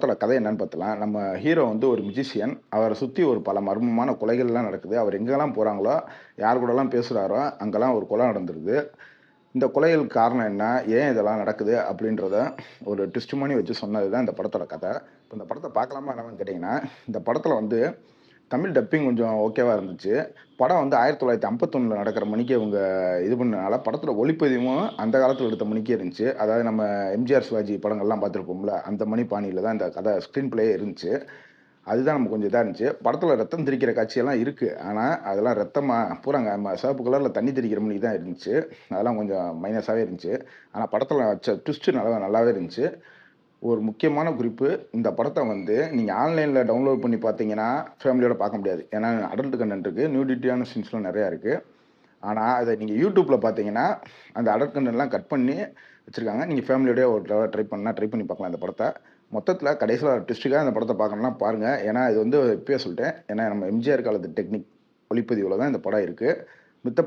படத்தோட கதை என்னன்னு பார்த்தலாம். நம்ம ஹீரோ வந்து ஒரு மியூசிஷியன். அவர சுத்தி ஒரு பல மர்மமான கொலைகள்லாம் நடக்குது. அவர் எங்கெல்லாம் போறாங்களோ, யார் கூடலாம் பேசுறாரோ, அங்கெல்லாம் ஒரு கொலை நடந்துருது. இந்த கொலைகளுக்கு காரணம் என்ன? ஏன் இதெல்லாம் நடக்குது? அப்படின்றத ஒரு ட்விஸ்ட் பண்ணி வச்சு சொன்னது தான் இந்த படத்தோட கதை. இப்ப இந்த படத்த பார்க்கலாமா வேணாமான்னு கேட்டீங்கன்னா, இந்த படத்துல வந்து தமிழ் டப்பிங் கொஞ்சம் ஓகேவா இருந்துச்சு. படம் வந்து 1951ல நடக்கிற மணிக்கு இவங்க இது பண்ணனால, படத்தோட ஒளிப்பதிவும் அந்த காலத்துல எடுத்த மணிக்கே இருந்துச்சு. அதாவது நம்ம எம்ஜிஆர், சிவாஜி படங்கள்லாம் பார்த்துருப்போம்ல, அந்த மணி பாணியில தான் இந்த கதை ஸ்க்ரீன் ப்ளேயே இருந்துச்சு. அதுதான் நமக்கு கொஞ்சம் இதா இருந்துச்சு. படத்துல ரத்தம் தெறிக்கிற காட்சியெல்லாம் இருக்கு. ஆனா, அதெல்லாம் ரத்தமா பூராங்க சிவப்பு கலர்ல தண்ணி தெறிக்கிற மாரி தான் இருந்துச்சு. அதெல்லாம் கொஞ்சம் மைனஸாவே இருந்துச்சு. ஆனா, படத்துல வச்ச ட்விஸ்ட் நல்லாவே இருந்துச்சு. ஒரு முக்கியமான குறிப்பு, இந்த படத்த வந்து நீங்க ஆன்லைன்ல டவுன்லோட் பண்ணி பார்த்தீங்கன்னா, ஃபேமிலியோட பார்க்க முடியாது. ஏன்னா, அடல்ட் கன்டென்ட் இருக்கு. நியூடிட்டியான சீன்ஸ்லாம் நெறையா இருக்கு. ஆனா, அத நீங்க YouTubeல பார்த்தீங்கன்னா, அந்த அடல்ட் கன்டென்ட்லாம் கட் பண்ணி வச்சிருக்காங்க. நீங்க ஃபேமிலியோடயே ஒரு தடவ ட்ரை பண்ணி பார்க்கலாம் இந்த படத்த. மொத்தத்தில கடைசில ட்விஸ்ட்டுக்காக இந்த படத்த பார்க்கணும்னா பாருங்க. ஏன்னா, இது வந்து இப்பயே சொல்ட்டேன். ஏன்னா, நம்ம எம்ஜிஆர் காலத்து டெக்னிக் ஒளிப்பதிவுல தான் இந்த படம் இருக்கு. மித்த